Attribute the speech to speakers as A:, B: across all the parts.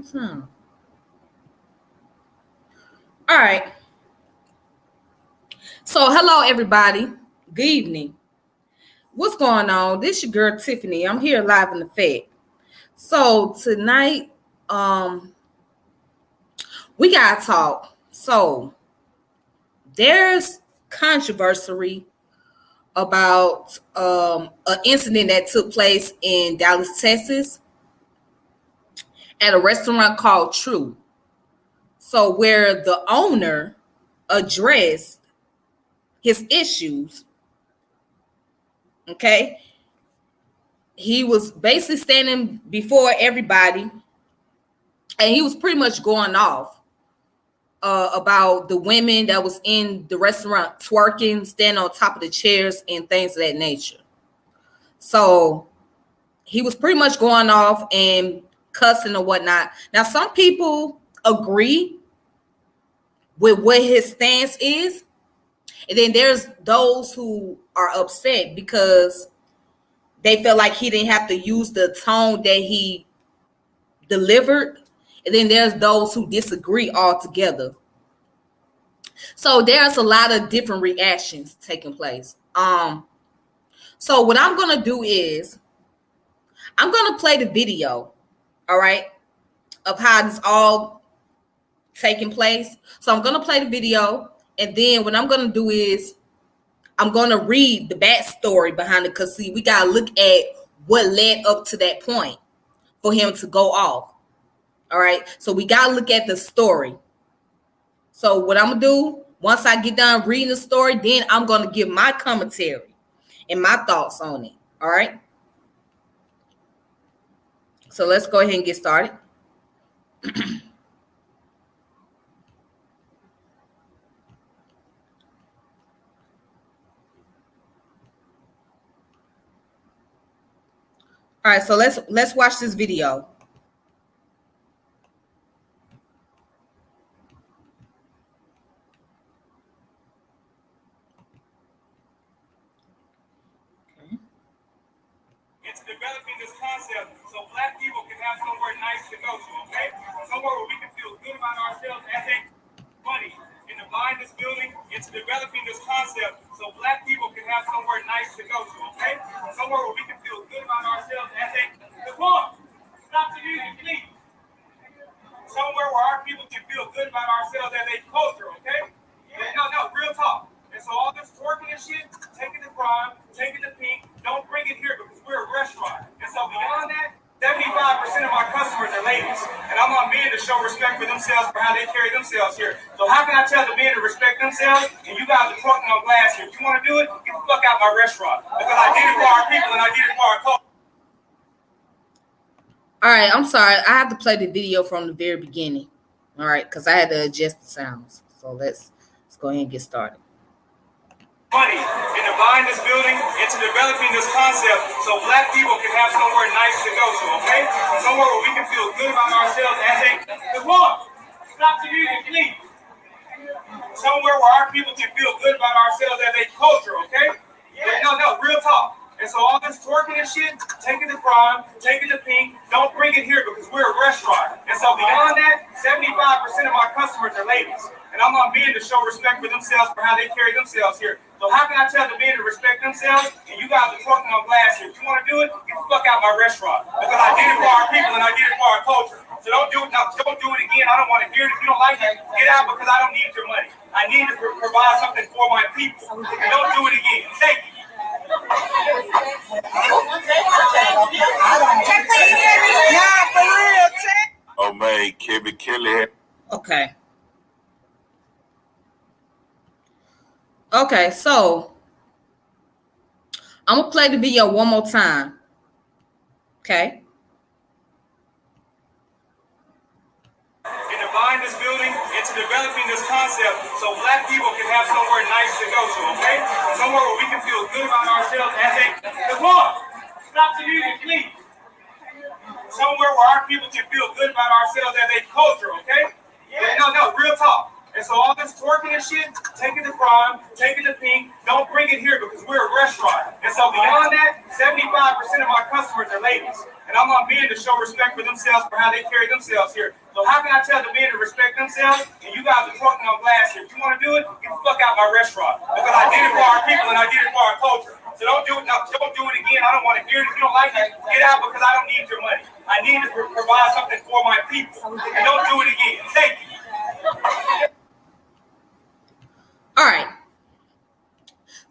A: whole time. All right. So, hello, everybody. Good evening. What's going on? This your girl Tiffany. I'm here live in effect. So tonight, we gotta talk. So there's controversy about an incident that took place in Dallas, Texas, at a restaurant called True. So where the owner addressed his issues. Okay, he was basically standing before everybody, and he was pretty much going off about the women that was in the restaurant twerking, standing on top of the chairs, and things of that nature. So he was pretty much going off and cussing or whatnot. Now, some people agree with what his stance is, and then there's those who are upset because they felt like he didn't have to use the tone that he delivered. And then there's those who disagree altogether. So there's a lot of different reactions taking place. So what I'm gonna do is I'm gonna play the video, all right, of how this all taking place. So I'm gonna play the video, and then what I'm gonna do is I'm gonna read the backstory behind it, because see, we gotta look at what led up to that point for him to go off. All right, so we gotta look at the story. So what I'm gonna do, once I get done reading the story, then I'm gonna give my commentary and my thoughts on it. All right. So let's go ahead and get started. All right, so let's watch this video.
B: It's developing this concept so Black people can have somewhere nice to go to, okay? Somewhere where we can feel good about ourselves as a money. In the buying this building, it's developing this concept so Black people can have somewhere nice to go to, okay? Somewhere where we can feel good about ourselves as a come on, stop the music, please. Somewhere where our people can feel good about ourselves as a culture, okay? No, real talk. And so all this twerking and shit, taking the prime, taking the pink, don't bring it here because we're a restaurant. And so beyond that, 75% of my customers are ladies. And I want men to show respect for themselves for how they carry themselves here. So how can I tell the men to respect themselves and you guys are twerking on glass here? If you want to do it, get the fuck out my restaurant. Because I did it for our people and I did it for our culture.
A: All right, I'm sorry. I have to play the video from the very beginning. All right, because I had to adjust the sounds. So let's go ahead and get started.
B: Money into buying this building, into developing this concept so Black people can have somewhere nice to go to, okay? Somewhere where we can feel good about ourselves as a come on, stop the music, please. Somewhere where our people can feel good about ourselves as a culture, okay? No, real talk. And so all this twerking and shit, taking the prime, taking the pink, don't bring it here because we're a restaurant. And so beyond that, 75% of my customers are ladies. And I want men to show respect for themselves for how they carry themselves here. So how can I tell the men to respect themselves and you guys are twerking on glass here? If you want to do it, get the fuck out my restaurant. Because I did it for our people and I did it for our culture. So don't do it now. Don't do it again. I don't want to hear it. If you don't like it, get out because I don't need your money. I need to provide something for my people. And don't do it again. Thank you.
C: Oh man, Kevin Kelly.
A: Okay, so I'm gonna play the video one more time. Okay.
B: Into buying this building, into developing this concept so Black people can have somewhere nice to go to, okay? Somewhere where we can feel good about ourselves as a come on, stop the music, please. Somewhere where our people can feel good about ourselves as a culture, okay? No, real talk. And And so all this twerking and shit, take it to crime, take it to pink. Don't bring it here because we're a restaurant. And so beyond that, 75% of my customers are ladies. And I want men to show respect for themselves for how they carry themselves here. So how can I tell the men to respect themselves and you guys are twerking on glass here? If you want to do it, get the fuck out my restaurant. Because I did it for our people and I did it for our culture. So don't do it now. Don't do it again. I don't want to hear it. If you don't like it, get out because I don't need your money. I need to provide something for my people. And don't do it again. Thank you.
A: All right.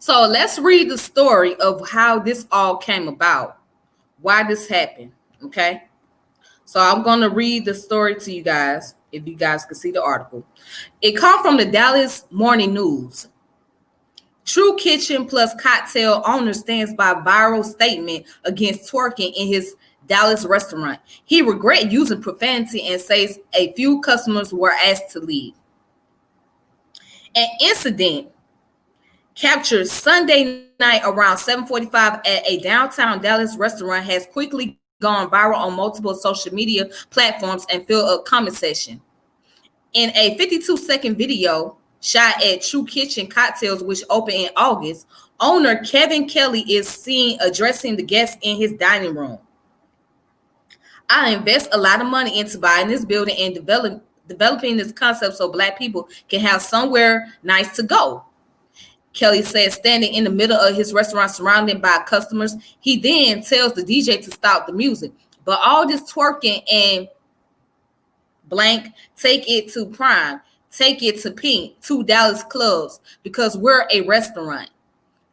A: So let's read the story of how this all came about, why this happened. Okay. So I'm going to read the story to you guys, if you guys can see the article. It comes from the Dallas Morning News. True Kitchen Plus cocktail owner stands by viral statement against twerking in his Dallas restaurant. He regret using profanity and says a few customers were asked to leave. An incident captured Sunday night around 7:45 at a downtown Dallas restaurant has quickly gone viral on multiple social media platforms and filled a comment section. In a 52-second video shot at True Kitchen Cocktails, which opened in August, owner Kevin Kelly is seen addressing the guests in his dining room. I invest a lot of money into buying this building and developing this concept so Black people can have somewhere nice to go, Kelly said, standing in the middle of his restaurant surrounded by customers. He then tells the DJ to stop the music. But all this twerking and blank, take it to Prime, take it to Pink, to Dallas clubs, because we're a restaurant.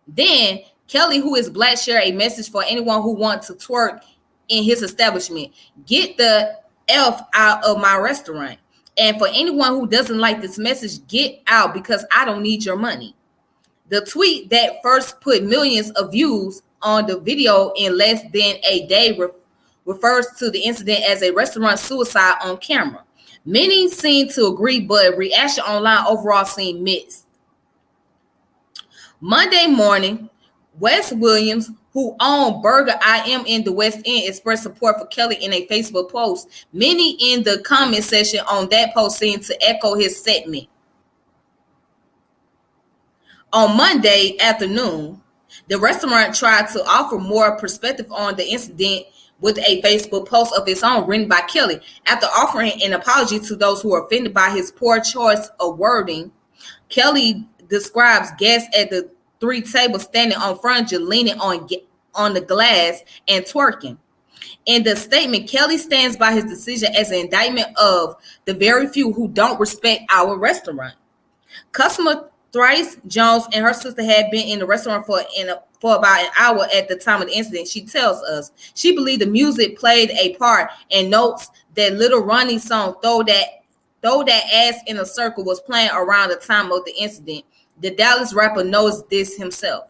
A: Then Kelly, who is Black, shared a message for anyone who wants to twerk in his establishment. Get the F out of my restaurant. And for anyone who doesn't like this message, get out because I don't need your money. The tweet that first put millions of views on the video in less than a day refers to the incident as a restaurant suicide on camera. Many seem to agree, but reaction online overall seemed mixed. Monday morning, Wes Williams, who owned Burger I Am in the West End, expressed support for Kelly in a Facebook post. Many in the comment section on that post seemed to echo his sentiment. On Monday afternoon, the restaurant tried to offer more perspective on the incident with a Facebook post of its own written by Kelly. After offering an apology to those who were offended by his poor choice of wording, Kelly describes guests at the three tables standing on furniture, leaning on the glass and twerking. In the statement, Kelly stands by his decision as an indictment of the very few who don't respect our restaurant. Customer Thrice Jones and her sister had been in the restaurant for about an hour at the time of the incident. She tells us she believed the music played a part and notes that Little Ronnie's song Throw That Ass in a Circle was playing around the time of the incident. The Dallas rapper knows this himself.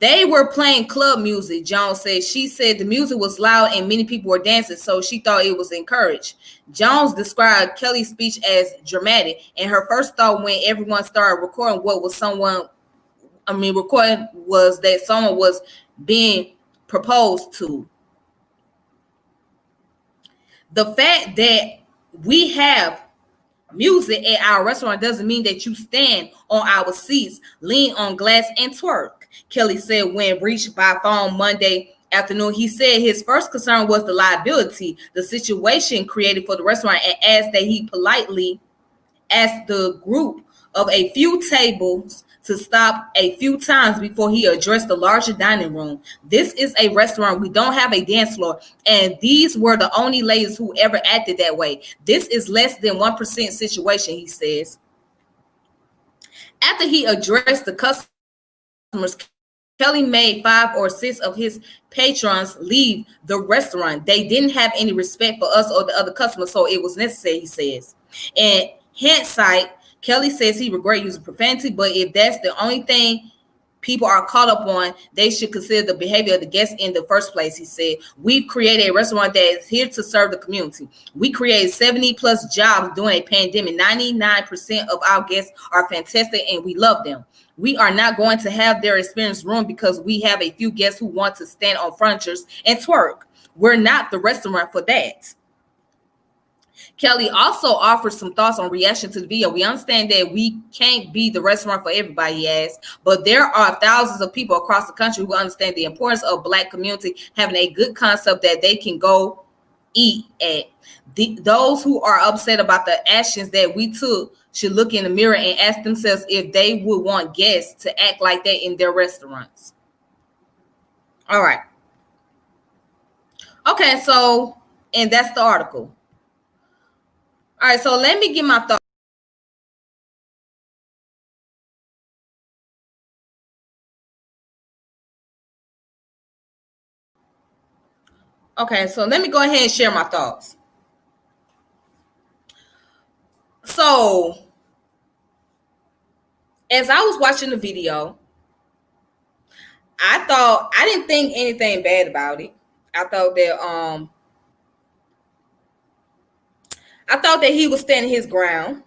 A: They were playing club music, Jones said. She said the music was loud and many people were dancing, so she thought it was encouraged. Jones described Kelly's speech as dramatic, and her first thought when everyone started recording was that someone was being proposed to. The fact that we have music at our restaurant doesn't mean that you stand on our seats, lean on glass, and twerk, Kelly said when reached by phone Monday afternoon. He said his first concern was the liability the situation created for the restaurant and asked that he politely asked the group of a few tables to stop a few times before he addressed the larger dining room. This is a restaurant. We don't have a dance floor, and these were the only ladies who ever acted that way. This is less than 1% situation, he says. After he addressed the customers, Kelly made 5 or 6 of his patrons leave the restaurant. They didn't have any respect for us or the other customers, so it was necessary, he says. In hindsight, Kelly says he regrets using profanity, but if that's the only thing people are caught up on, they should consider the behavior of the guests in the first place, he said. We've created a restaurant that is here to serve the community. We created 70 plus jobs during a pandemic. 99% of our guests are fantastic and we love them. We are not going to have their experience ruined because we have a few guests who want to stand on furniture and twerk. We're not the restaurant for that. Kelly also offered some thoughts on reaction to the video. We understand that we can't be the restaurant for everybody, he asked, but there are thousands of people across the country who understand the importance of Black community having a good concept that they can go eat at. Those who are upset about the actions that we took should look in the mirror and ask themselves if they would want guests to act like that in their restaurants. All right. Okay, so, and that's the article. All right, so let me get my thoughts. Okay, so let me go ahead and share my thoughts. So, as I was watching the video, I didn't think anything bad about it. I thought that he was standing his ground.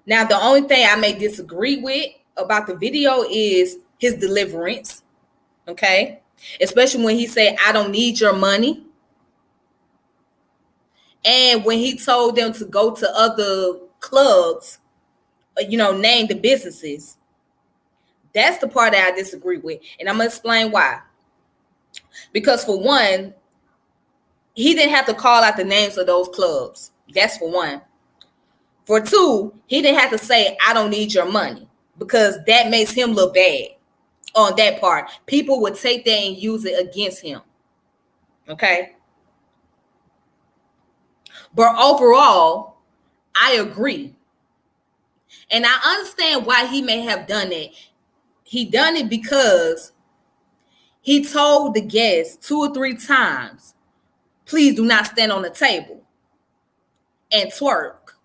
A: Now, the only thing I may disagree with about the video is his deliverance. Okay, especially when he said, "I don't need your money," and when he told them to go to other clubs, name the businesses. That's the part that I disagree with, and I'm gonna explain why. Because for one, he didn't have to call out the names of those clubs. That's for one. For two, he didn't have to say, "I don't need your money," because that makes him look bad on that part. People would take that and use it against him. Okay. But overall, I agree. And I understand why he may have done it. He done it because he told the guests 2 or 3 times, "Please do not stand on the table and twerk."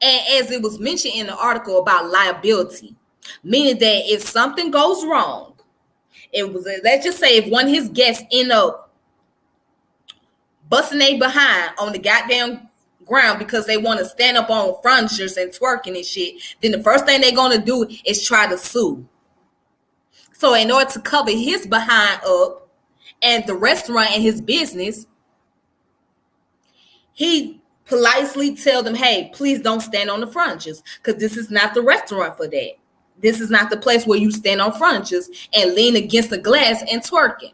A: And as it was mentioned in the article about liability, meaning that if something goes wrong, let's just say if one of his guests end up busting they behind on the goddamn ground because they want to stand up on furnitures and twerking and shit, then the first thing they're going to do is try to sue. So in order to cover his behind up and the restaurant and his business, he politely tell them, "Hey, please don't stand on the furnitures, because this is not the restaurant for that. This is not the place where you stand on furnitures and lean against the glass and twerking."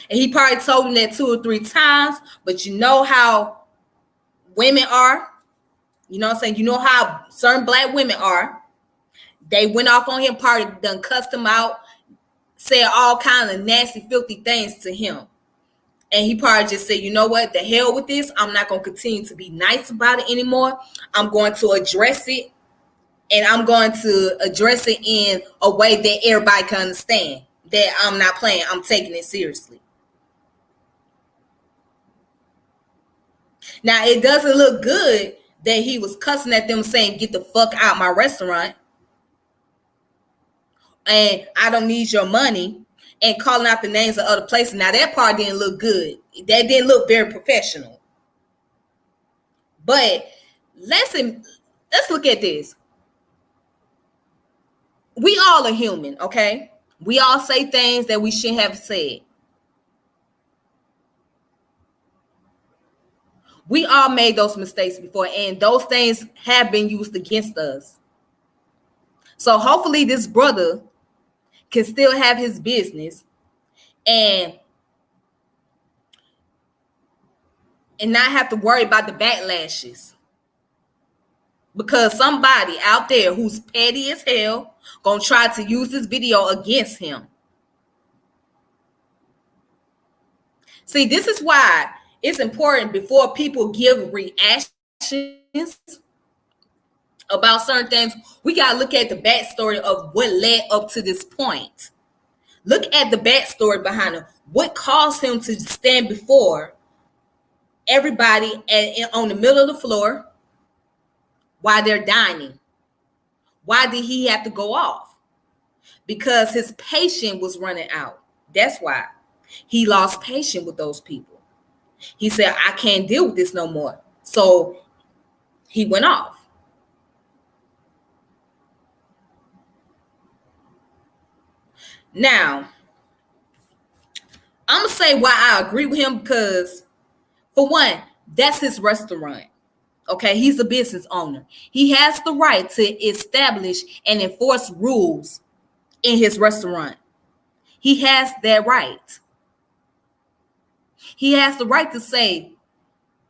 A: And he probably told him that 2 or 3 times, but you know how women are. You know what I'm saying? You know how certain Black women are. They went off on him, probably done cussed him out, said all kinds of nasty, filthy things to him. And he probably just said, "You know what? The hell with this. I'm not going to continue to be nice about it anymore. I'm going to address it. And I'm going to address it in a way that everybody can understand that I'm not playing. I'm taking it seriously." Now, it doesn't look good that he was cussing at them saying, "Get the fuck out my restaurant," and "I don't need your money," and calling out the names of other places. Now, that part didn't look good. That didn't look very professional. But let's look at this. We all are human, okay? We all say things that we shouldn't have said. We all made those mistakes before, and those things have been used against us. So hopefully this brother can still have his business and not have to worry about the backlashes. Because somebody out there who's petty as hell gonna try to use this video against him. See, this is why it's important before people give reactions about certain things, we gotta look at the backstory of what led up to this point. Look at the backstory behind him. What caused him to stand before everybody on the middle of the floor while they're dining? Why did he have to go off? Because his patience was running out. That's why he lost patience with those people. He said, "I can't deal with this no more." So he went off. Now, I'm gonna say why I agree with him, because for one, that's his restaurant. Okay, he's a business owner. He has the right to establish and enforce rules in his restaurant. He has that right. He has the right to say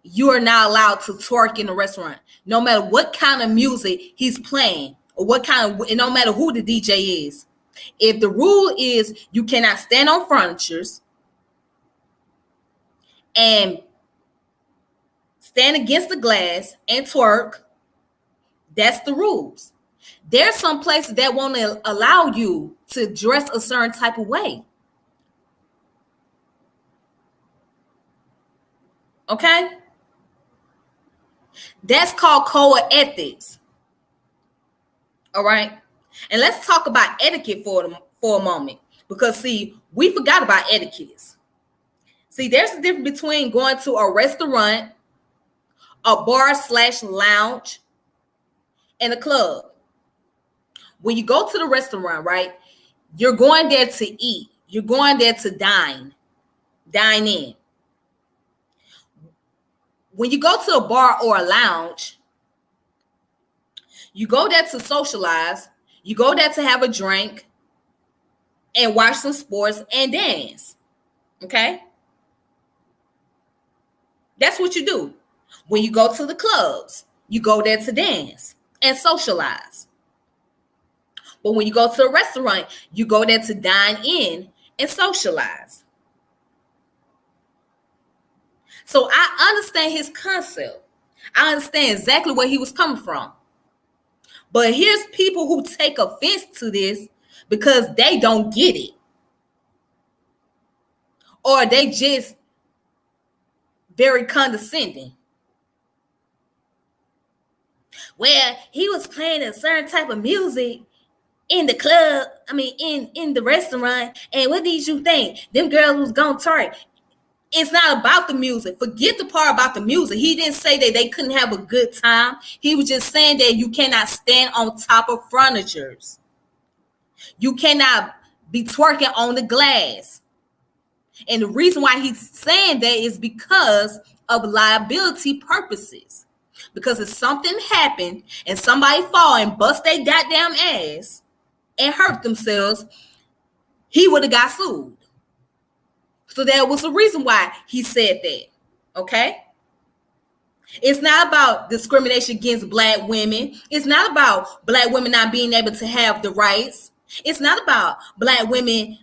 A: you are not allowed to twerk in a restaurant, no matter what kind of music he's playing or what kind of, and no matter who the DJ is. If the rule is you cannot stand on furnitures and stand against the glass and twerk, that's the rules. There's some places that won't allow you to dress a certain type of way. Okay? That's called code of ethics. All right? And let's talk about etiquette for a moment. Because, see, we forgot about etiquette. See, there's a difference between going to a restaurant, a bar/lounge, and a club. When you go to the restaurant, right, you're going there to eat. You're going there to dine in. When you go to a bar or a lounge, you go there to socialize. You go there to have a drink and watch some sports and dance. Okay? That's what you do. When you go to the clubs, you go there to dance and socialize. But when you go to a restaurant, you go there to dine in and socialize. So I understand his concept. I understand exactly where he was coming from. But here's people who take offense to this because they don't get it. Or they just very condescending. Well, he was playing a certain type of music in the club, in the restaurant, and what did you think? Them girls was gonna twerk. It's not about the music. Forget the part about the music. He didn't say that they couldn't have a good time. He was just saying that you cannot stand on top of furnitures. You cannot be twerking on the glass. And the reason why he's saying that is because of liability purposes. Because if something happened and somebody fall and bust their goddamn ass and hurt themselves, he would have got sued. So that was the reason why he said that. Okay? It's not about discrimination against Black women. It's not about Black women not being able to have the rights. It's not about Black women's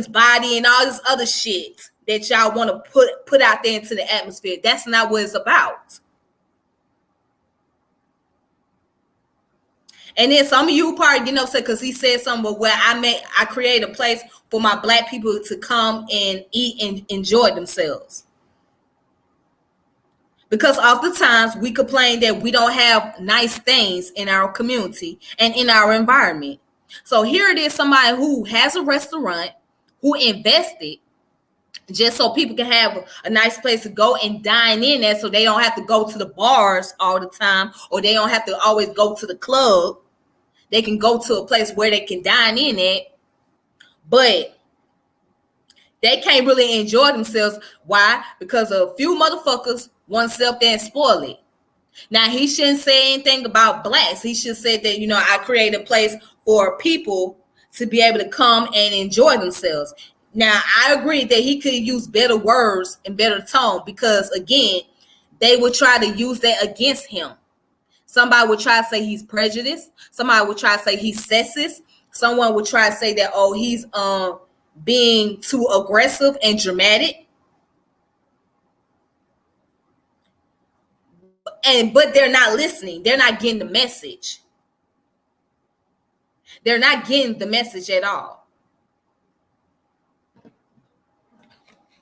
A: body and all this other shit that y'all want to put out there into the atmosphere. That's not what it's about. And then some of you probably, because he said something where I create a place for my Black people to come and eat and enjoy themselves. Because oftentimes we complain that we don't have nice things in our community and in our environment. So here it is, somebody who has a restaurant, who invested just so people can have a nice place to go and dine in at, so they don't have to go to the bars all the time, or they don't have to always go to the club. They can go to a place where they can dine in at, but they can't really enjoy themselves. Why? Because a few motherfuckers want to sit up there and spoil it. Now, he shouldn't say anything about Blacks. He should say that, I create a place for people to be able to come and enjoy themselves. Now, I agree that he could use better words and better tone, because, again, they would try to use that against him. Somebody would try to say he's prejudiced. Somebody would try to say he's sexist. Someone would try to say that, he's being too aggressive and dramatic. But they're not listening. They're not getting the message. They're not getting the message at all.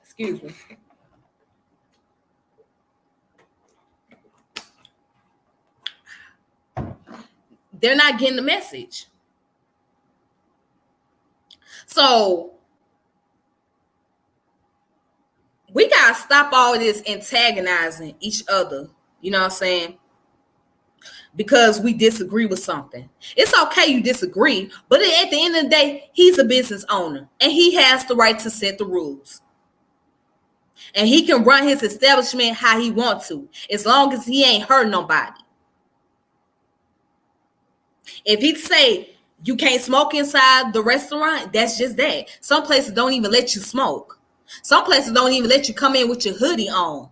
A: Excuse me. They're not getting the message. So we got to stop all this antagonizing each other. You know what I'm saying? because we disagree with something. It's okay you disagree, but at the end of the day, he's a business owner and he has the right to set the rules. And he can run his establishment how he wants to, as long as he ain't hurt nobody. If he say you can't smoke inside the restaurant, that's just that. Some places don't even let you smoke. Some places don't even let you come in with your hoodie on.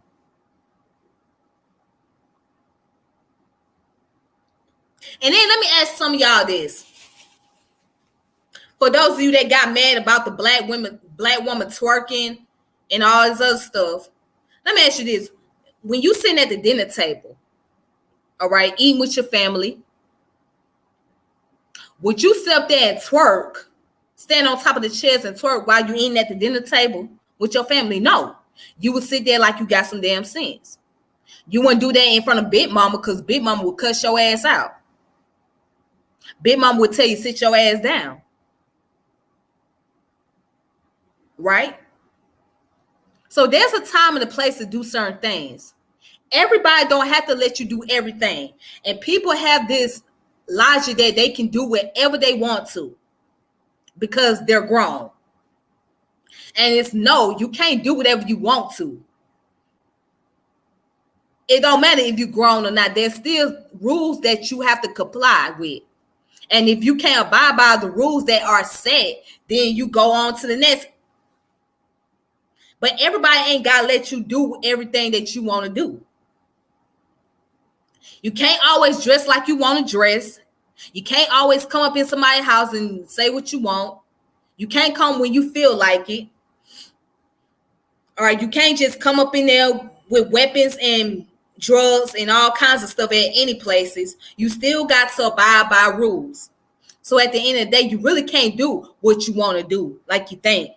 A: And then let me ask some of y'all this. For those of you that got mad about the black woman twerking and all this other stuff, let me ask you this. When you sitting at the dinner table, all right, eating with your family, would you sit up there and twerk, stand on top of the chairs and twerk while you eating at the dinner table with your family? No. You would sit there like you got some damn sense. You wouldn't do that in front of Big Mama because Big Mama would cuss your ass out. Big Mama would tell you sit your ass down. Right? So there's a time and a place to do certain things. Everybody don't have to let you do everything. And people have this logic that they can do whatever they want to because they're grown. And it's no, you can't do whatever you want to. It don't matter if you're grown or not. There's still rules that you have to comply with. And if you can't abide by the rules that are set, then you go on to the next. But everybody ain't got to let you do everything that you want to do. You can't always dress like you want to dress. You can't always come up in somebody's house and say what you want. You can't come when you feel like it. All right, you can't just come up in there with weapons and drugs and all kinds of stuff at any places. You still got to abide by rules. So at the end of the day, you really can't do what you want to do like you think.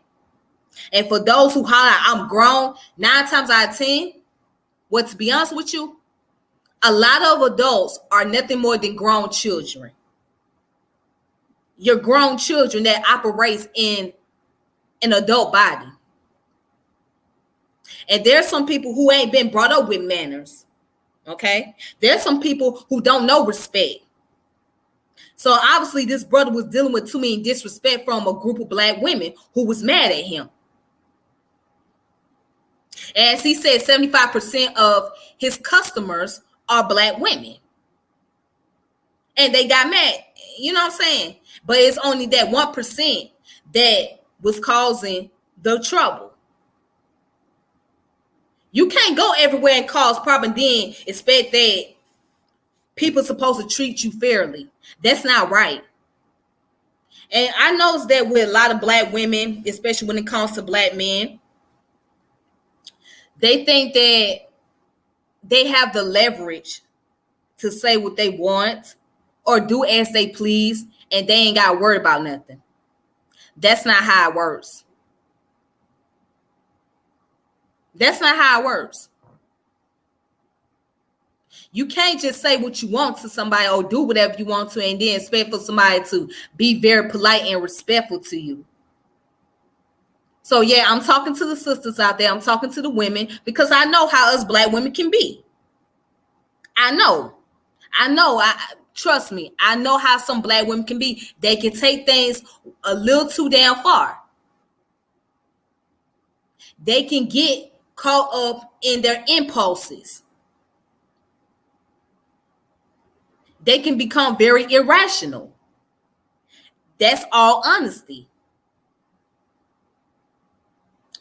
A: And for those who holler, I'm grown, 9 times out of 10, well, to be honest with you, a lot of adults are nothing more than grown children. You're grown children that operates in an adult body. And there's some people who ain't been brought up with manners. Okay? There's some people who don't know respect. So obviously this brother was dealing with too many disrespect from a group of black women who was mad at him. As he said, 75% of his customers are black women. And they got mad. You know what I'm saying? But it's only that 1% that was causing the trouble. You can't go everywhere and cause problem, then expect that people are supposed to treat you fairly. That's not right. And I noticed that with a lot of black women, especially when it comes to black men, they think that they have the leverage to say what they want or do as they please, and they ain't got to worry about nothing. That's not how it works. That's not how it works. You can't just say what you want to somebody or do whatever you want to and then expect for somebody to be very polite and respectful to you. So yeah, I'm talking to the sisters out there. I'm talking to the women because I know how us black women can be. I know. Trust me. I know how some black women can be. They can take things a little too damn far. They can get caught up in their impulses. They can become very irrational. That's all honesty.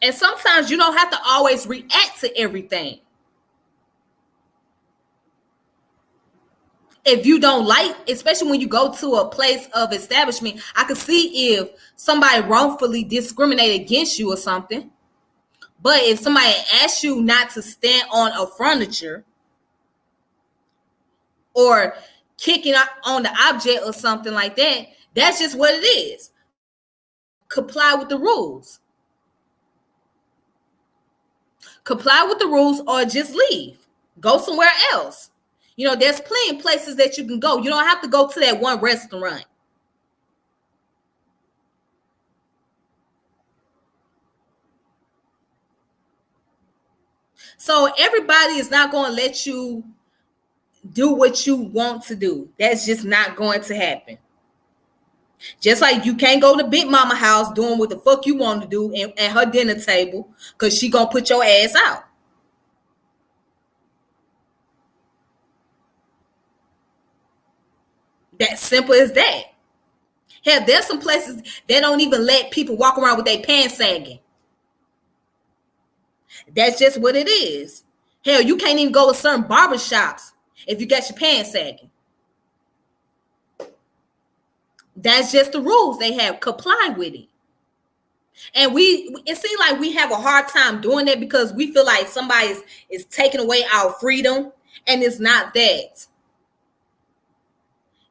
A: And sometimes you don't have to always react to everything. If you don't like, especially when you go to a place of establishment, I can see if somebody wrongfully discriminated against you or something. But if somebody asks you not to stand on a furniture or kicking on the object or something like that, that's just what it is. Comply with the rules. Comply with the rules or just leave. Go somewhere else. You know, there's plenty of places that you can go. You don't have to go to that one restaurant. So everybody is not going to let you do what you want to do. That's just not going to happen. Just like you can't go to Big Mama house doing what the fuck you want to do at her dinner table, because she gonna put your ass out. That simple as that. Hell, there's some places that don't even let people walk around with their pants sagging. That's just what it is. Hell, you can't even go to certain barbershops if you got your pants sagging. That's just the rules they have. Comply with it. And it seems like we have a hard time doing that because we feel like somebody is taking away our freedom, and it's not that.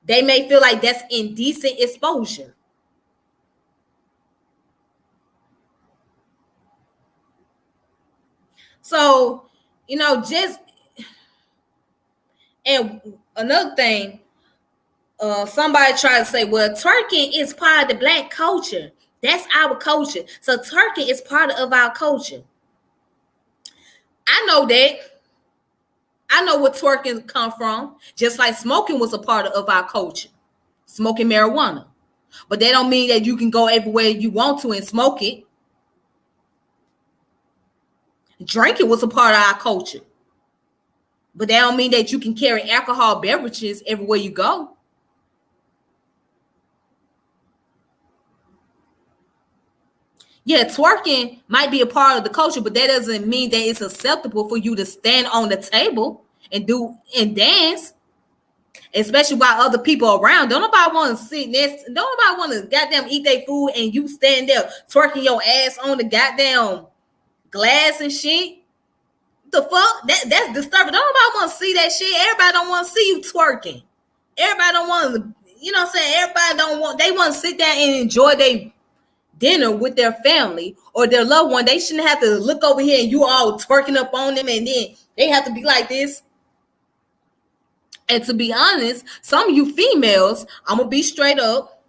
A: They may feel like that's indecent exposure. So, and another thing, somebody tried to say, well, twerking is part of the Black culture. That's our culture. So twerking is part of our culture. I know that. I know where twerking come from. Just like smoking was a part of our culture. Smoking marijuana. But that don't mean that you can go everywhere you want to and smoke it. Drinking was a part of our culture. But that don't mean that you can carry alcohol beverages everywhere you go. Yeah, twerking might be a part of the culture, but that doesn't mean that it's acceptable for you to stand on the table and dance, especially while other people are around. Don't nobody want to sit next. Don't nobody want to goddamn eat their food and you stand there twerking your ass on the goddamn glass and shit. The fuck? That's disturbing. Don't nobody want to see that shit. Everybody don't want to see you twerking. Everybody don't want to, you know what I'm saying? Everybody don't want, they want to sit there and enjoy their dinner with their family or their loved one. They shouldn't have to look over here and you all twerking up on them and then they have to be like this. And to be honest, some of you females, I'm gonna be straight up.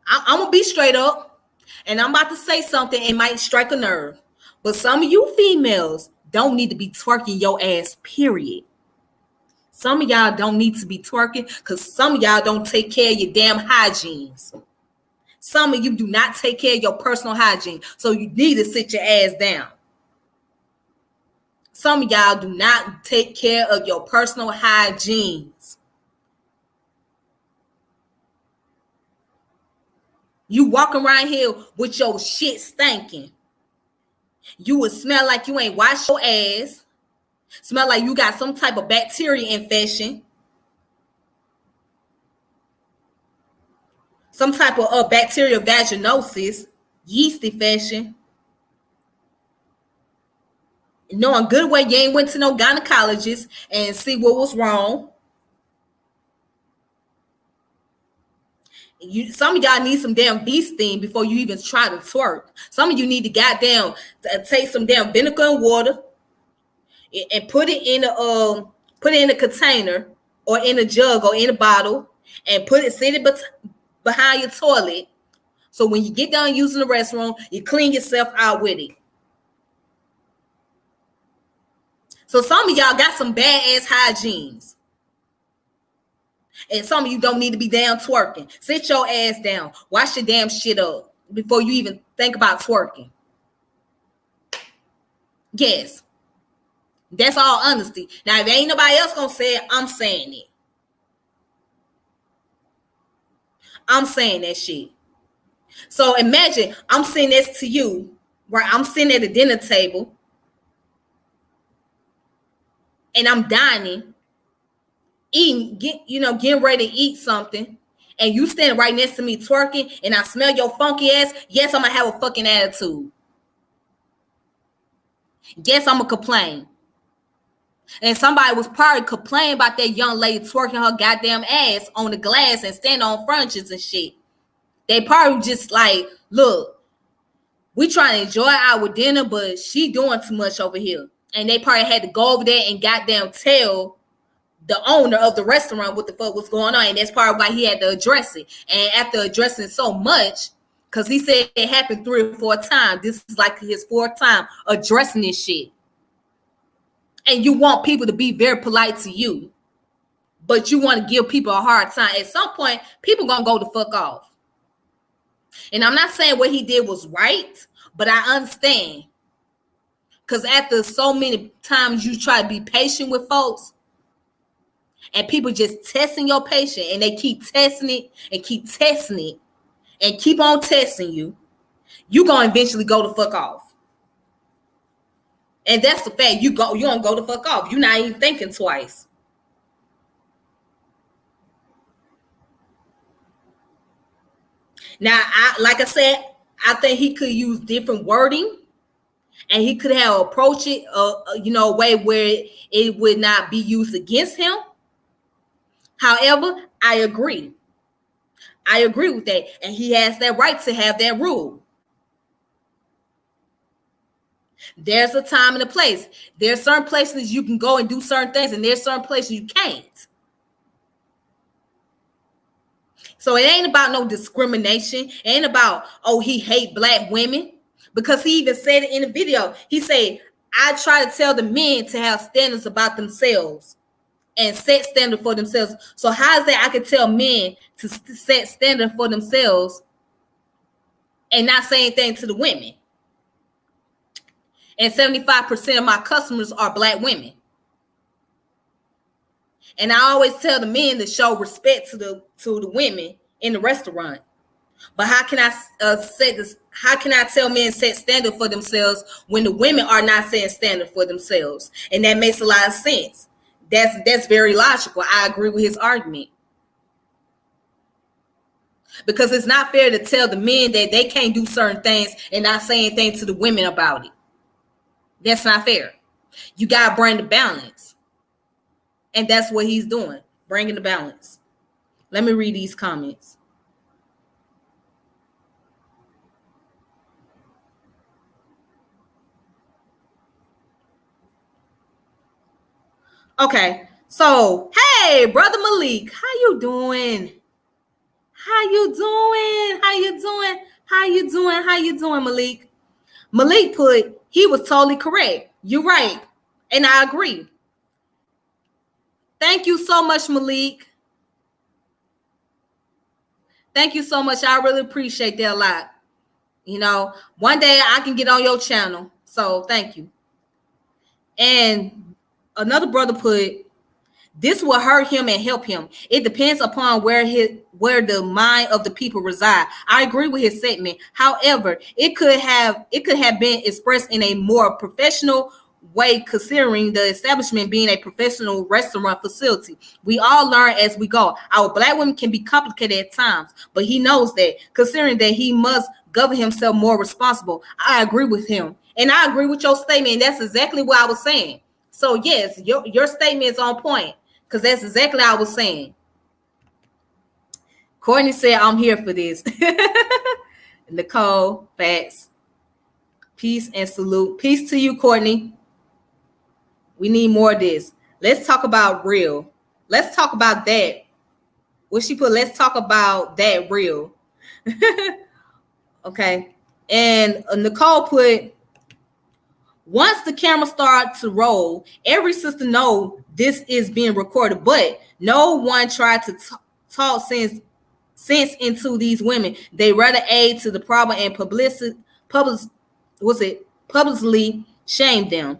A: I'm gonna be straight up, and I'm about to say something. It might strike a nerve, but some of you females don't need to be twerking your ass. Period. Some of y'all don't need to be twerking because some of y'all don't take care of your damn hygienes. Some of you do not take care of your personal hygiene, so you need to sit your ass down. Some of y'all do not take care of your personal hygienes. You walk around here with your shit stinking. You would smell like you ain't washed your ass. Smell like you got some type of bacteria infection. Some type of bacterial vaginosis, yeast infection. Knowing good way you ain't went to no gynecologist and see what was wrong. Some of y'all need some damn bee sting before you even try to twerk. Some of you need to goddamn take some damn vinegar and water and put it in a container or in a jug or in a bottle and sit it behind your toilet. So when you get done using the restroom, you clean yourself out with it. So some of y'all got some bad ass hygienes. And some of you don't need to be down twerking. Sit your ass down. Wash your damn shit up before you even think about twerking. Yes. That's all honesty. Now, if ain't nobody else gonna say it, I'm saying it. I'm saying that shit. So imagine I'm saying this to you, where I'm sitting at a dinner table and I'm dining, eating, getting ready to eat something, and you standing right next to me twerking, and I smell your funky ass. Yes, I'm gonna have a fucking attitude. Yes, I'm gonna complain. And somebody was probably complaining about that young lady twerking her goddamn ass on the glass and standing on furnitures and shit. They probably just like, look, we trying to enjoy our dinner, but she doing too much over here. And they probably had to go over there and goddamn tell the owner of the restaurant what the fuck was going on. And that's probably why he had to address it. And after addressing so much, because he said it happened 3 or 4 times, this is like his 4th time addressing this shit. and you want people to be very polite to you, but you want to give people a hard time. At some point, people gonna go the fuck off. And I'm not saying what he did was right, but I understand. Because after so many times you try to be patient with folks, and people just testing your patience, and they keep testing it and keep testing it and keep on testing you, you're gonna eventually go the fuck off. And that's the fact. You're gonna go the fuck off. You're not even thinking twice. Now, like I said, I think he could use different wording, and he could have approached it, a way where it would not be used against him. However, I agree. I agree with that, and he has that right to have that rule. There's a time and a place. There's certain places you can go and do certain things, and there's certain places you can't. So it ain't about no discrimination. It ain't about, oh, he hate black women. Because he even said it in the video. He said, I try to tell the men to have standards about themselves and set standard for themselves. So how is that I can tell men to set standard for themselves and not say anything to the women? And 75% of my customers are black women. And I always tell the men to show respect to the women in the restaurant. But how can I say this? How can I tell men set standard for themselves when the women are not setting standard for themselves? And that makes a lot of sense. That's very logical. I agree with his argument. Because it's not fair to tell the men that they can't do certain things and not say anything to the women about it. That's not fair. You got to bring the balance. And that's what he's doing, bringing the balance. Let me read these comments. Okay, so hey, brother Malik, how you doing? How you doing? How you doing? How you doing? How you doing, Malik? Malik put, he was totally correct. You're right, and I agree. Thank you so much, Malik. Thank you so much. I really appreciate that a lot. You know, one day I can get on your channel, so thank you. And another brother put, this will hurt him and help him. It depends upon where the mind of the people reside. I agree with his statement. However, it could have been expressed in a more professional way, considering the establishment being a professional restaurant facility. We all learn as we go. Our black women can be complicated at times, but he knows that, considering that he must govern himself more responsible. I agree with him. And I agree with your statement. And that's exactly what I was saying. So yes, your statement is on point, because that's exactly what I was saying. Courtney said, I'm here for this. Nicole, facts. Peace and salute. Peace to you, Courtney. We need more of this. Let's talk about real. Let's talk about that. What she put, let's talk about that real. Okay. And Nicole put, once the camera starts to roll, every sister know this is being recorded, but no one tried to talk sense into these women. They rather aid to the problem and publicly shame them.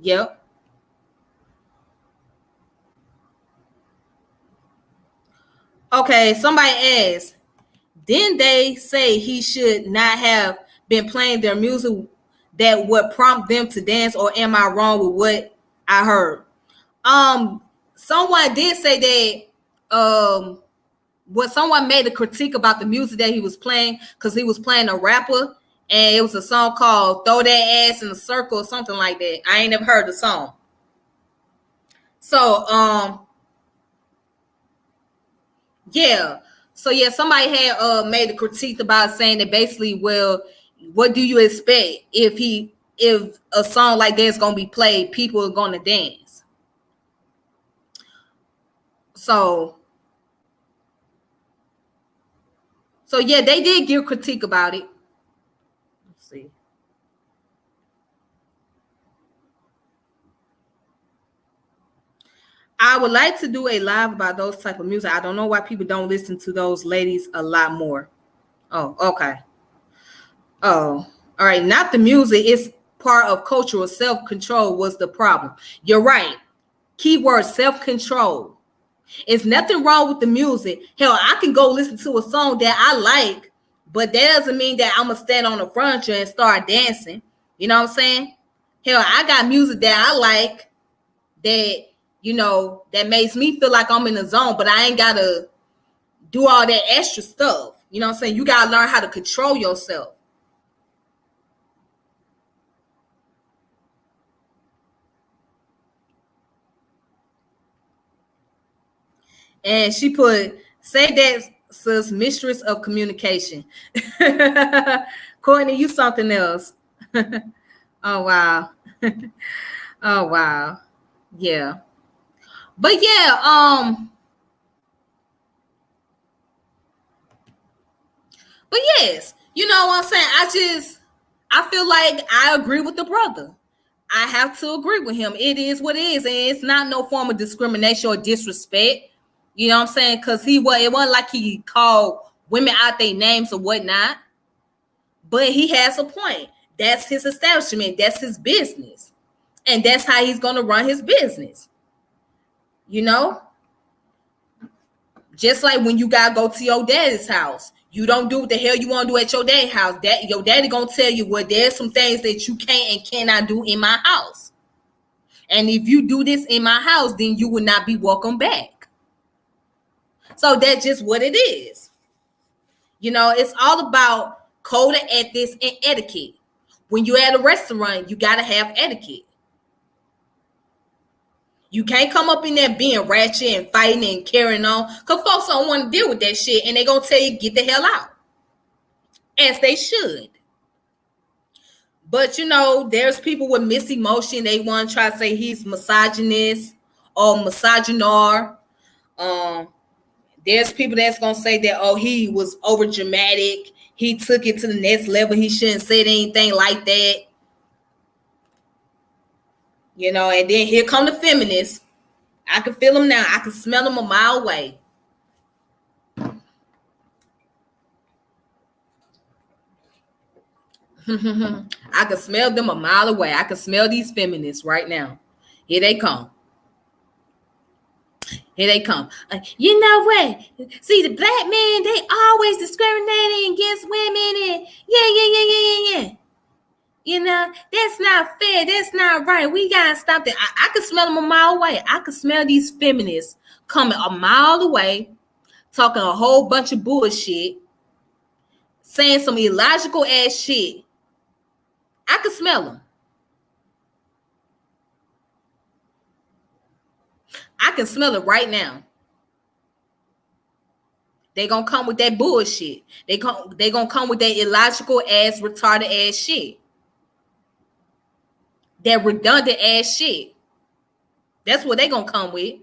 A: Yep. Okay, somebody asked, didn't they say he should not have been playing their music that would prompt them to dance, or am I wrong with what I heard? Someone did say that someone made a critique about the music that he was playing, because he was playing a rapper, and it was a song called Throw That Ass in a Circle or something like that. I ain't never heard the song. So yeah. So yeah, somebody had made a critique about saying that basically, well, what do you expect if a song like that is gonna be played, people are gonna dance. So yeah, they did give critique about it. Let's see. I would like to do a live about those type of music. I don't know why people don't listen to those ladies a lot more. Oh, okay. Oh, all right. Not the music. It's part of cultural self-control was the problem. You're right. Keyword self-control. It's nothing wrong with the music. Hell, I can go listen to a song that I like, but that doesn't mean that I'm gonna stand on the furniture and start dancing. You know what I'm saying? Hell, I got music that I like that, that makes me feel like I'm in the zone, but I ain't gotta do all that extra stuff. You know what I'm saying? You gotta learn how to control yourself. And she put, say that, sis, mistress of communication. Courtney, you something else. Oh, wow. Oh, wow. Yeah. But yeah, but yes, you know what I'm saying? I feel like I agree with the brother. I have to agree with him. It is what it is, and it's not no form of discrimination or disrespect. You know what I'm saying? Because it wasn't like he called women out their names or whatnot. But he has a point. That's his establishment. That's his business. And that's how he's going to run his business. You know? Just like when you got to go to your daddy's house. You don't do what the hell you want to do at your daddy's house. Your daddy going to tell you, well, there's some things that you can't and cannot do in my house. And if you do this in my house, then you will not be welcome back. So that's just what it is. You know, it's all about code of ethics and etiquette. When you're at a restaurant, you got to have etiquette. You can't come up in there being ratchet and fighting and carrying on, because folks don't want to deal with that shit, and they're going to tell you, get the hell out. As they should. But, there's people with mixed emotion. They want to try to say he's misogynist or misogynar. There's people that's going to say that, oh, he was over dramatic. He took it to the next level. He shouldn't say anything like that. And then here come the feminists. I can feel them now. I can smell them a mile away. I can smell them a mile away. I can smell these feminists right now. Here they come. Here they come. You know what? See, the black men, they always discriminating against women. And yeah. That's not fair. That's not right. We got to stop that. I can smell them a mile away. I can smell these feminists coming a mile away, talking a whole bunch of bullshit, saying some illogical ass shit. I can smell them. I can smell it right now. They gonna come with that bullshit. They gonna come with that illogical ass, retarded ass shit. That redundant ass shit. That's what they gonna come with.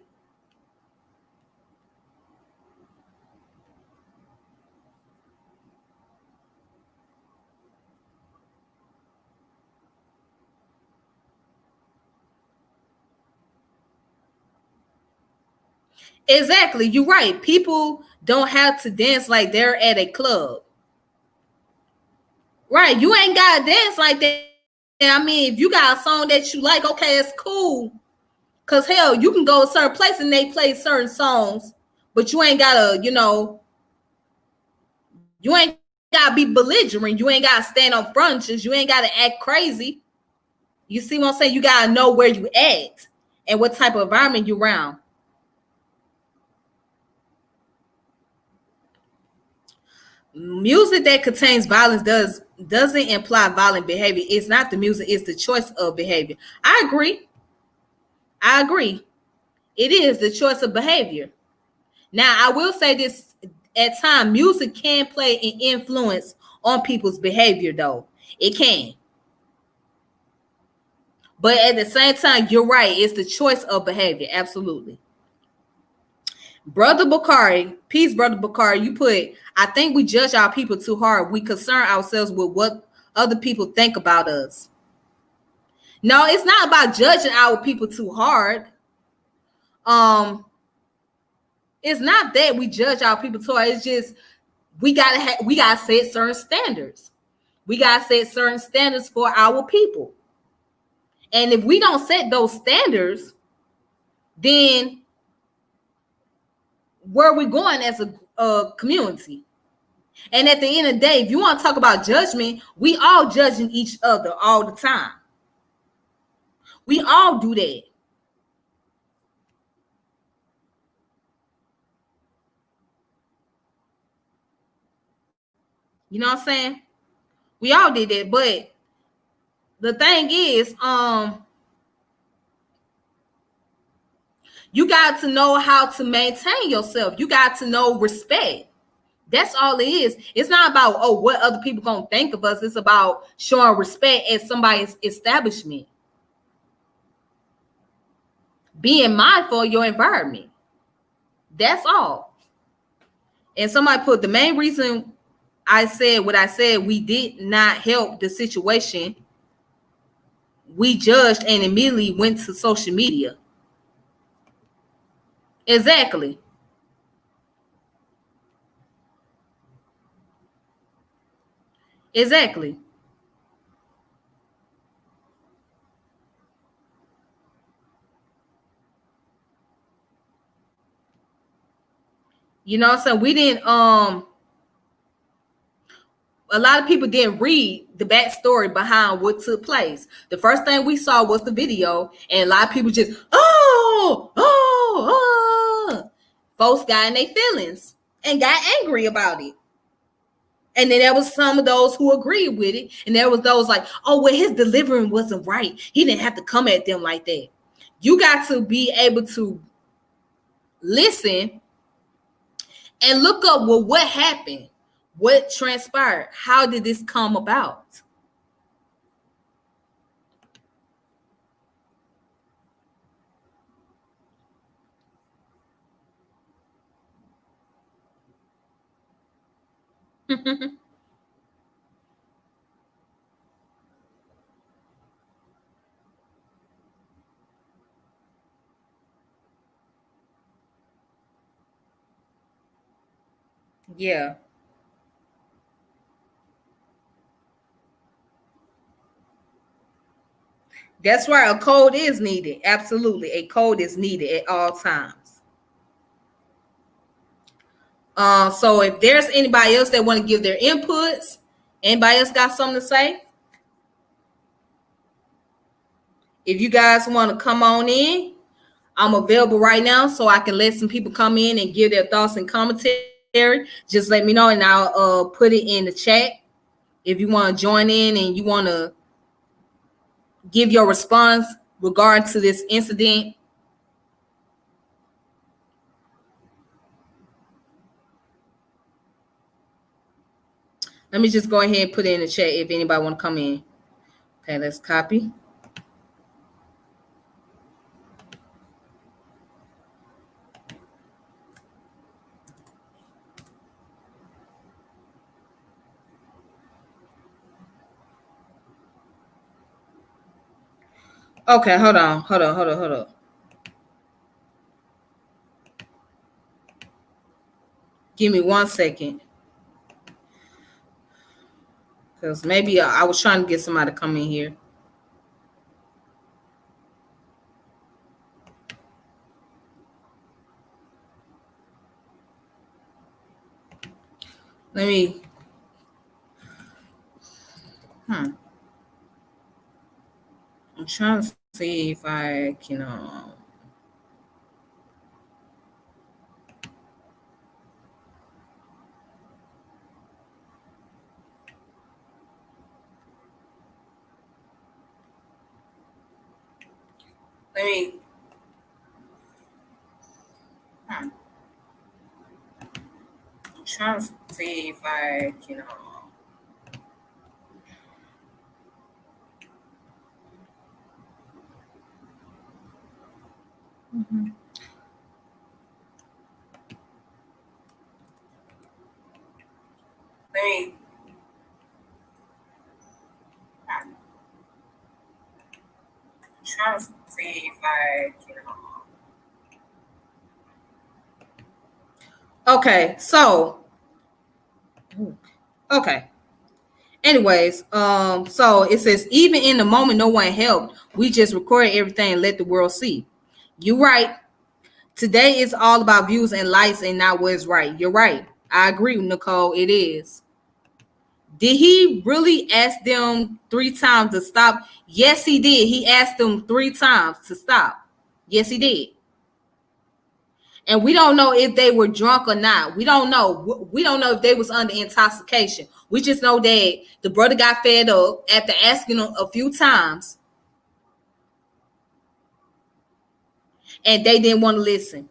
A: Exactly. You're right. People don't have to dance like they're at a club. Right. You ain't got to dance like that. I mean, if you got a song that you like, okay, it's cool. Because, hell, you can go to certain places and they play certain songs, but you ain't got to, you ain't got to be belligerent. You ain't got to stand on frontages. You ain't got to act crazy. You see what I'm saying? You got to know where you at and what type of environment you're around. Music that contains violence doesn't imply violent behavior. It's not the music, it's the choice of behavior. I agree. It is the choice of behavior. Now, I will say this, at times, music can play an influence on people's behavior, though. It can. But at the same time, you're right. It's the choice of behavior. Absolutely. Brother Bakari, peace, Brother Bakari. You put, I think we judge our people too hard. We concern ourselves with what other people think about us. No, it's not about judging our people too hard. Um, it's not that we judge our people toy. It's just we gotta set certain standards. We gotta set certain standards for our people. And if we don't set those standards, then where are we going as a community? And at the end of the day, if you want to talk about judgment, we all judging each other all the time. We all do that. You know what I'm saying? We all did that. But the thing is, you got to know how to maintain yourself. You got to know respect. That's all it is. It's not about, oh, what other people gonna think of us. It's about showing respect at somebody's establishment. Being mindful of your environment. That's all. And somebody put the main reason I said what I said, we did not help the situation. We judged and immediately went to social media. Exactly. Exactly. You know what I'm saying? We didn't a lot of people didn't read the backstory behind what took place. The first thing we saw was the video, and a lot of people just, folks got in their feelings and got angry about it. And then there was some of those who agreed with it, and there was those like, oh, well, his delivery wasn't right. He didn't have to come at them like that. You got to be able to listen and look up, well, what happened? What transpired? How did this come about? Yeah. That's why a code is needed. Absolutely. A code is needed at all times. So if there's anybody else that want to give their inputs, anybody else got something to say? If you guys want to come on in, I'm available right now so I can let some people come in and give their thoughts and commentary. Just let me know and I'll put it in the chat. If you want to join in and you want to give your response regarding to this incident. Let me just go ahead and put it in the chat if anybody want to come in. Okay, let's copy. Okay, hold on. Give me 1 second. Because maybe I was trying to get somebody to come in here. Let me. I'm trying to see if I can. Let me. I'm trying to see if I can. Let me. I'm trying to see if I can. Okay, so okay. Anyways, so it says even in the moment no one helped, we just recorded everything and let the world see. You're right. Today is all about views and likes and not what is right. You're right. I agree, Nicole. It is. Did he really ask them 3 times to stop? Yes, he did. He asked them 3 times to stop. Yes, he did. And we don't know if they were drunk or not. We don't know. We don't know if they was under intoxication. We just know that the brother got fed up after asking them a few times, and they didn't want to listen.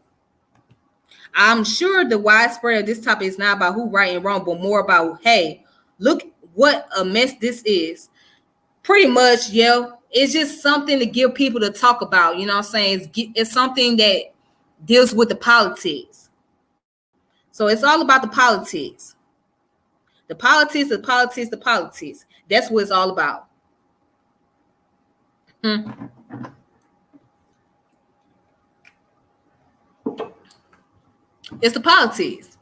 A: I'm sure the widespread of this topic is not about who right and wrong, but more about, hey, look what a mess this is. Pretty much, yeah. It's just something to give people to talk about. You know what I'm saying? It's something that deals with the politics. So it's all about the politics. The politics, the politics, the politics. That's what it's all about. It's the politics.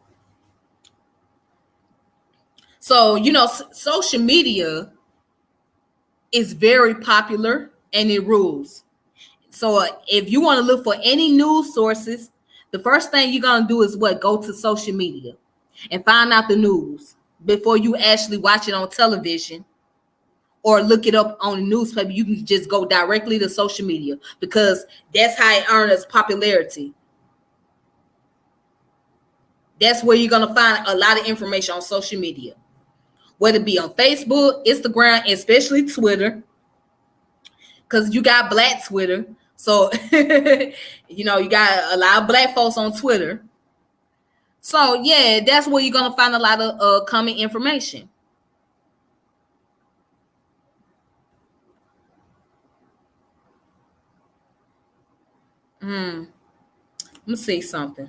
A: So, social media is very popular and it rules. So if you want to look for any news sources, the first thing you're going to do is what? Go to social media and find out the news before you actually watch it on television or look it up on the newspaper. You can just go directly to social media because that's how it earns popularity. That's where you're going to find a lot of information on social media, whether it be on Facebook, Instagram, especially Twitter, because you got Black Twitter. So, you got a lot of Black folks on Twitter. So, yeah, that's where you're going to find a lot of common information. Let me see something.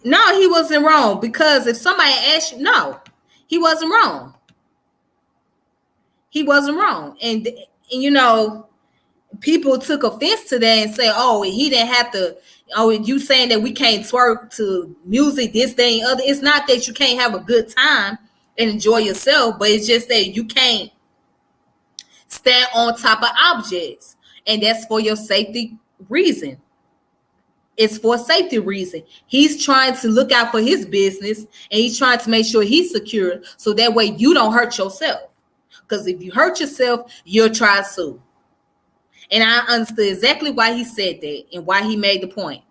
A: No, he wasn't wrong, because if somebody asked you, no, he wasn't wrong. He wasn't wrong. And people took offense to that and say, oh, he didn't have to. Oh, you saying that we can't twerk to music, this, that, and other. It's not that you can't have a good time and enjoy yourself, but it's just that you can't stand on top of objects. And that's for your safety reason. It's for a safety reason. He's trying to look out for his business, and he's trying to make sure he's secure so that way you don't hurt yourself. Because if you hurt yourself, you'll try to sue. And I understood exactly why he said that and why he made the point.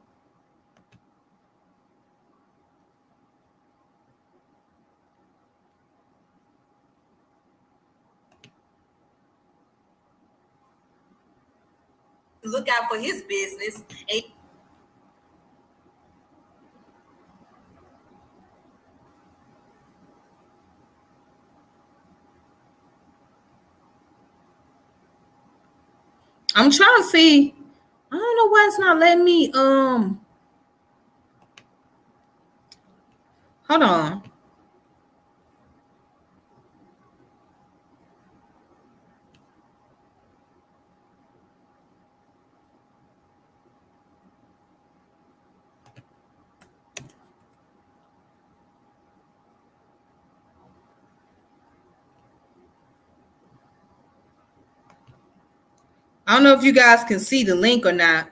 A: Look out for his business. And I'm trying to see. I don't know why it's not letting me. Hold on. I don't know if you guys can see the link or not.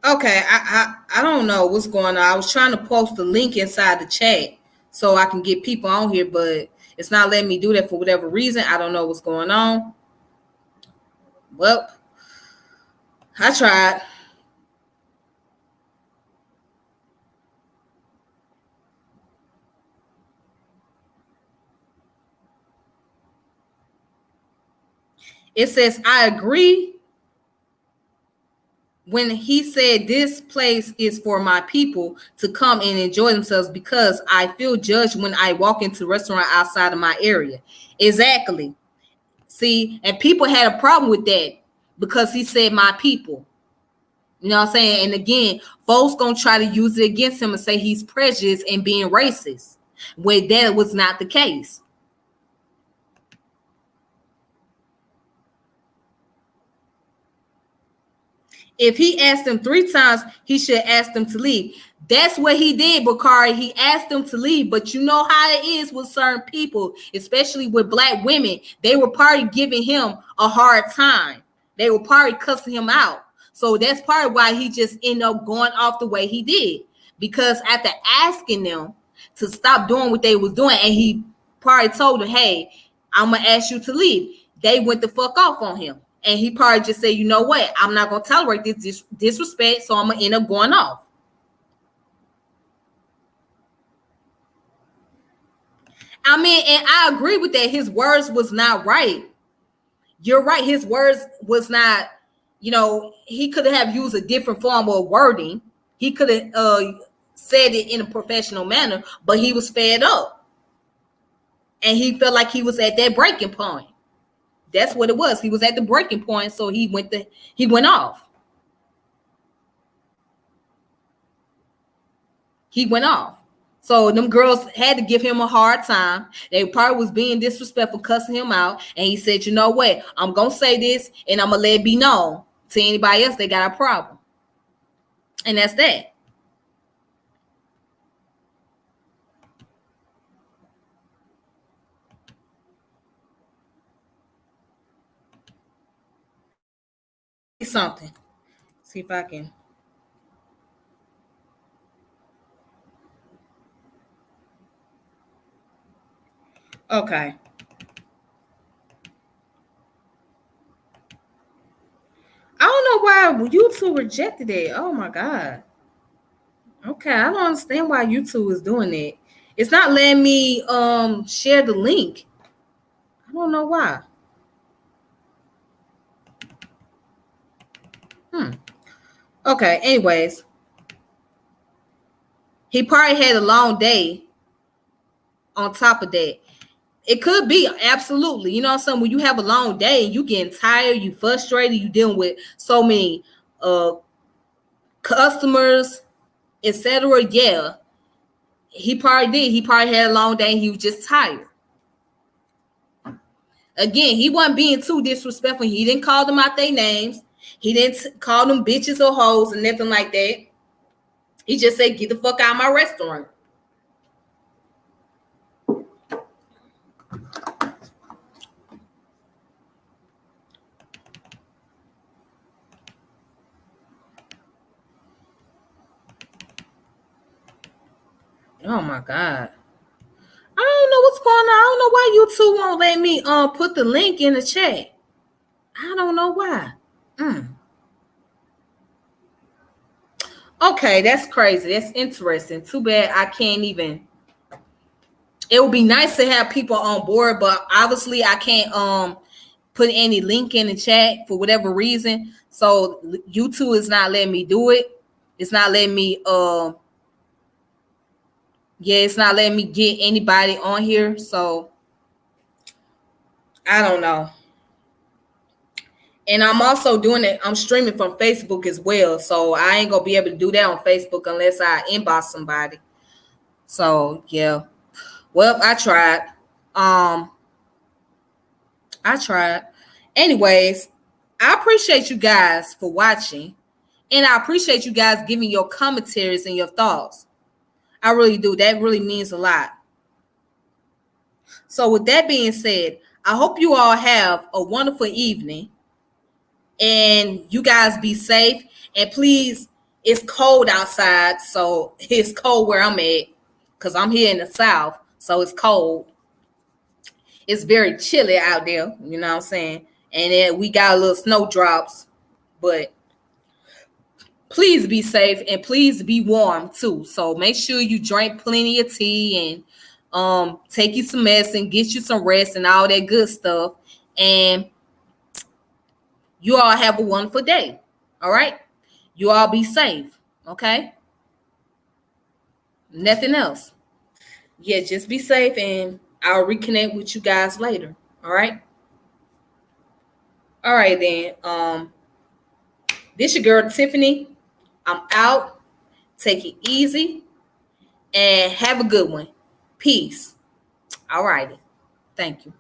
A: Okay, I don't know what's going on. I was trying to post the link inside the chat so I can get people on here, but it's not letting me do that for whatever reason. I don't know what's going on. Well, I tried. It says, I agree when he said this place is for my people to come and enjoy themselves because I feel judged when I walk into a restaurant outside of my area. Exactly. See, and people had a problem with that because he said my people. You know what I'm saying? And again, folks gonna try to use it against him and say he's prejudiced and being racist, where that was not the case. If he asked them 3 times, he should ask them to leave. That's what he did, Bakari. He asked them to leave. But you know how it is with certain people, especially with black women. They were probably giving him a hard time. They were probably cussing him out. So that's probably why he just ended up going off the way he did. Because after asking them to stop doing what they was doing, and he probably told them, hey, I'm going to ask you to leave, they went the fuck off on him. And he probably just said, you know what? I'm not going to tolerate this disrespect, so I'm going to end up going off. I mean, and I agree with that. His words was not right. You're right. His words was not, he could have used a different form of wording. He could have said it in a professional manner, but he was fed up. And he felt like he was at that breaking point. That's what it was. He was at the breaking point, so he went off. He went off. So them girls had to give him a hard time. They probably was being disrespectful, cussing him out. And he said, you know what? I'm going to say this, and I'm going to let it be known to anybody else they got a problem. And that's that. Something. See if I can. Okay. I don't know why YouTube rejected it. Oh my God. Okay, I don't understand why YouTube is doing it. It's not letting me share the link. I don't know why. Okay, anyways. He probably had a long day on top of that. It could be, absolutely. You know what I'm saying? When you have a long day, you getting tired, you frustrated, you dealing with so many customers, etc. Yeah, he probably did. He probably had a long day and he was just tired. Again, he wasn't being too disrespectful. He didn't call them out their names. He didn't call them bitches or hoes and nothing like that. He just said, get the fuck out of my restaurant. Oh my God. I don't know what's going on. I don't know why YouTube won't let me put the link in the chat. I don't know why. Okay, that's crazy. That's interesting. Too bad I can't even. It would be nice to have people on board, but obviously I can't put any link in the chat for whatever reason. So YouTube is not letting me do it. It's not letting me it's not letting me get anybody on here. So I don't know. And I'm also doing it. I'm streaming from Facebook as well. So I ain't going to be able to do that on Facebook unless I inbox somebody. So, yeah. Well, I tried. Anyways, I appreciate you guys for watching. And I appreciate you guys giving your commentaries and your thoughts. I really do. That really means a lot. So with that being said, I hope you all have a wonderful evening. And you guys be safe. And please, it's cold outside. So it's cold where I'm at. Because I'm here in the South. So it's cold. It's very chilly out there. You know what I'm saying? And then we got a little snowdrops. But please be safe and please be warm too. So make sure you drink plenty of tea and take you some medicine, get you some rest and all that good stuff. And you all have a wonderful day. All right? You all be safe. Okay? Nothing else. Yeah, just be safe and I'll reconnect with you guys later. All right? All right then. This your girl Tiffany. I'm out. Take it easy and have a good one. Peace. All righty. Thank you.